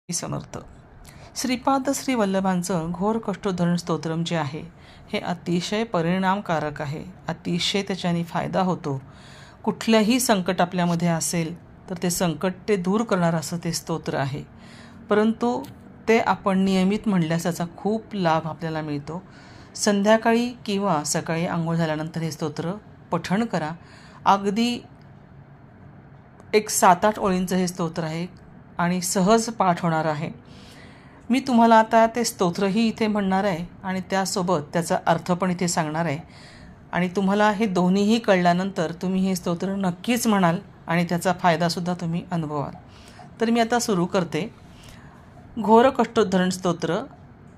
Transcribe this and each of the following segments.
समर्थ. श्रीपाद श्री वल्लभांचं घोर कष्टोद्धरण स्तोत्रम जे आहे हे अतिशय परिणामकारक आहे. अतिशय त्याच्याने फायदा होतो. कुठलंही संकट आपल्यामध्ये असेल तर ते संकट ते दूर करणारं असं ते स्तोत्र आहे. परंतु ते आपण नियमित म्हणल्यास त्याचा खूप लाभ आपल्याला मिळतो. संध्याकाळी किंवा सकाळी आंघोळ झाल्यानंतर हे स्तोत्र पठण करा. अगदी एक 7-8 ओळींचं हे स्तोत्र आहे आणि सहज पाठ होणार आहे. मी तुम्हाला आता ते स्तोत्रही इथे म्हणणार आहे आणि त्यासोबत त्याचा अर्थ पण इथे सांगणार आहे. आणि तुम्हाला हे दोन्हीही कळल्यानंतर तुम्ही हे स्तोत्र नक्कीच म्हणाल आणि त्याचा फायदासुद्धा तुम्ही अनुभवाल. तर मी आता सुरू करते. घोर कष्टोद्धरण स्तोत्र.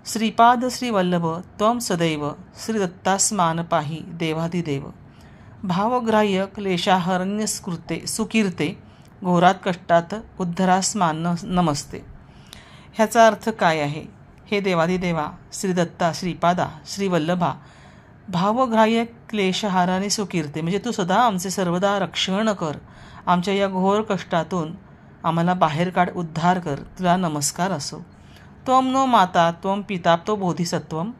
श्रीपाद श्री वल्लभ त्वं सदैव श्री दत्तास्मान पाही देवाधिदेव. भावग्राह्य क्लेशाहरण्यस्कृते सुकीर्ते घोरात कष्टात उद्धरास्मान नमस्ते. ह्याचा अर्थ काय आहे? हे देवाधिदेवा, श्रीदत्ता, श्रीपादा, श्रीवल्लभा, भावग्राह्य क्लेशहाराने सुकीर्ते म्हणजे तू सदा आमचे सर्वदा रक्षण कर. आमच्या या घोर कष्टातून आम्हाला बाहेर काढ, उद्धार कर. तुला नमस्कार असो. त्वं नो माता त्वं पिता तो बोधिसत्वं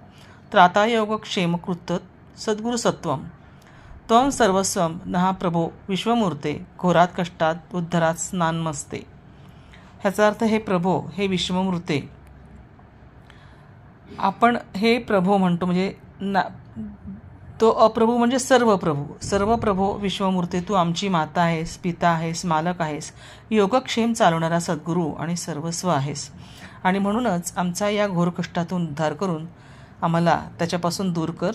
त्रातायोग क्षेमकृत सद्गुरुसत्वं त्वं सर्वस्वं नहा प्रभो विश्वमूर्ते घोरात कष्टात उद्धरात स्नानमस्ते. ह्याचा अर्थ हे प्रभो, हे विश्वमूर्ते. आपण हे प्रभो म्हणतो म्हणजे तो अप्रभू म्हणजे सर्व प्रभू. सर्व प्रभो विश्वमूर्ते, तू आमची माता आहेस, पिता आहेस, मालक आहेस, योगक्षेम चालवणारा सद्गुरू आणि सर्वस्व आहेस. आणि म्हणूनच आमचा या घोर कष्टातून उद्धार करून आम्हाला त्याच्यापासून दूर कर.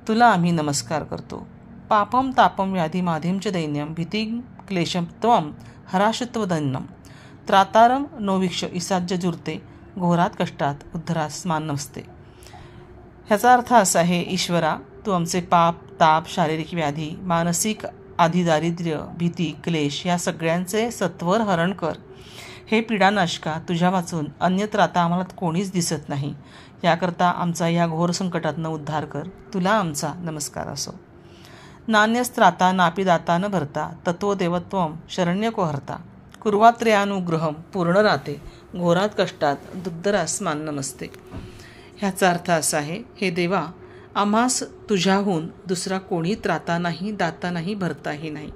तुला आम्ही नमस्कार करतो. पापम तापम व्याधी माधीम च दैन्यम भीतिं क्लेशम त्वं हराशत्वदन्नम त्रातारम नोवीक्ष इसाज्य जुर्ते घोरात कष्टात उद्धरात स्मान नमस्ते. ह्याचा अर्थ असा आहे, ईश्वरा, तू आमचे पाप, ताप, शारीरिक व्याधी, मानसिक आधी दारिद्र्य, भीती, क्लेश या सगळ्यांचे सत्वर हरण कर. हे पीडानाशका, तुझ्या वाचून अन्यत्र आता आम्हाला कोणीच दिसत नाही. याकरता आमचा या घोर संकटातनं उद्धार कर. तुला आमचा नमस्कार असो. नान्यस्त्राता नापी दाता न भरता तत्वदेवत्वं शरण्यको हरता कुर्वात्रयानुग्रहम पूर्ण राहते घोरात कष्टात दुग्धरास्मान नमस्ते. ह्याचा अर्थ असा आहे, हे देवा, आम्हास तुझ्याहून दुसरा कोणी त्राता नाही, दाता नाही, भरताही नाही.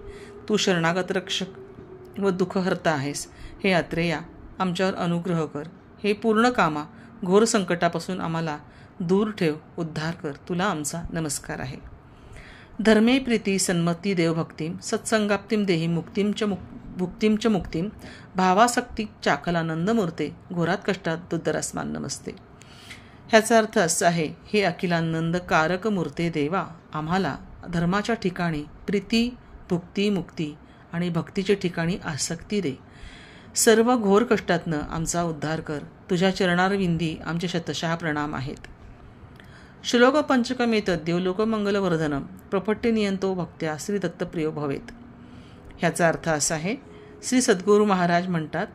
तू शरणागत रक्षक व दुःखहर्ता आहेस. हे अत्रेया, आमच्यावर अनुग्रह कर. हे पूर्ण कामा, घोर संकटापासून आम्हाला दूर ठेव, उद्धार कर. तुला आमचा नमस्कार आहे. धर्मे प्रीती सन्मती देवभक्तीं सत्संगाप्तीं देही मुक्तीं च मुक्तीं भावासक्ती चाकलानंदमूर्ते घोरात कष्टात दुद्धरास्मान नमस्ते. ह्याचा अर्थ असा आहे, हे अखिलानंद कारक मूर्ते देवा, आम्हाला धर्माच्या ठिकाणी प्रीती, भुक्ती, मुक्ती आणि भक्तीच्या ठिकाणी आसक्ती दे. सर्व घोर कष्टातनं आमचा उद्धार कर. तुझ्या चरणारविंदी आमचे शतशः प्रणाम आहेत. श्लोक पंचकमेतद्यो लोकमंगलवर्धनम प्रपट्टे नियंतो भक्त्या श्री दत्तप्रियो भवेत. ह्याचा अर्थ असा आहे, श्री सद्गुरू महाराज म्हणतात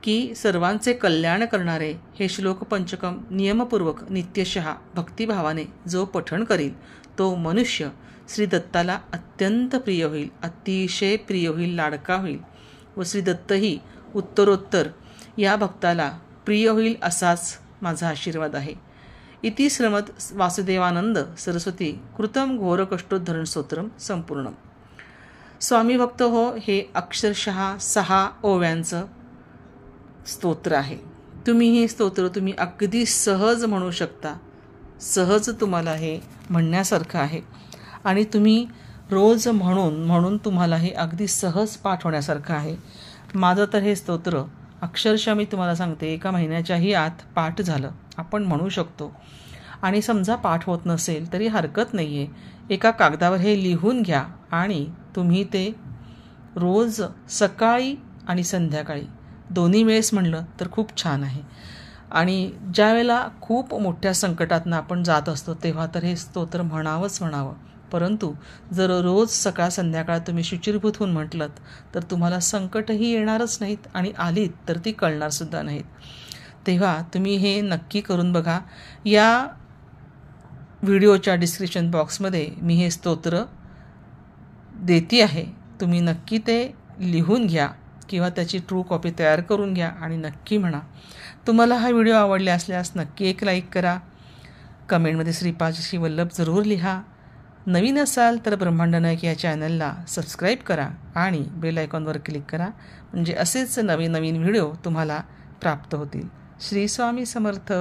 की सर्वांचे कल्याण करणारे हे श्लोक पंचकम नियमपूर्वक नित्यशः भक्तिभावाने जो पठण करील तो मनुष्य श्री दत्ताला अत्यंत प्रिय होईल, अतिशय प्रिय होईल, लाडका होईल व श्री दत्तही उत्तरोत्तर या भक्ताला प्रिय होईल असाच माझा आशीर्वाद आहे. इति श्रीमद वासुदेवानंद सरस्वती कृतम घोर कष्टोद्धरण स्तोत्रम संपूर्ण. स्वामी भक्त हो, हे अक्षरशः 6 ओव्यांचं स्तोत्र आहे. तुम्ही हे स्तोत्र तुम्ही अगदी सहज म्हणू शकता. सहज तुम्हाला हे म्हणण्यासारखं आहे आणि तुम्ही रोज म्हणून तुम्हाला हे अगदी सहज पाठ होण्यासारखं आहे. माझं तर हे स्तोत्र अक्षरशः मी तुम्हाला सांगते 1 महिन्याच्याही आत पाठ झालं, आपण म्हणू शकतो. आणि समजा पाठ होत नसेल तरी हरकत नाही आहे. एका कागदावर हे लिहून घ्या आणि तुम्ही ते रोज सकाळी आणि संध्याकाळी दोन्ही वेळेस म्हणलं तर खूप छान आहे. आणि ज्या वेळेला खूप मोठ्या संकटातनं आपण जात असतो तेव्हा तर हे स्तोत्र म्हणावं. परंतु जर रोज सकाळ संध्याकाळ तुम्ही शुचिर्भूत होऊन म्हटलं तर तुम्हाला संकटही येणारच नाहीत आणि आलीत तर ती कळणारसुद्धा नाहीत. तेव्हा तुम्ही हे नक्की करून बघा. या व्हिडिओच्या डिस्क्रिप्शन बॉक्समध्ये मी हे स्तोत्र देते आहे. तुम्ही नक्की ते लिहून घ्या किंवा त्याची ट्रू कॉपी तयार करून घ्या आणि नक्की म्हणा. तुम्हाला हा व्हिडिओ आवडला असल्यास नक्की एक लाईक करा. कमेंटमध्ये श्रीपादशी वल्लभ जरूर लिहा. नवीन असाल तर ब्रह्मांड नायक या चॅनलला सबस्क्राईब करा आणि बेल आयकॉनवर क्लिक करा, म्हणजे असेच नवीन नवीन व्हिडिओ तुम्हाला प्राप्त होतील. श्री स्वामी समर्थ.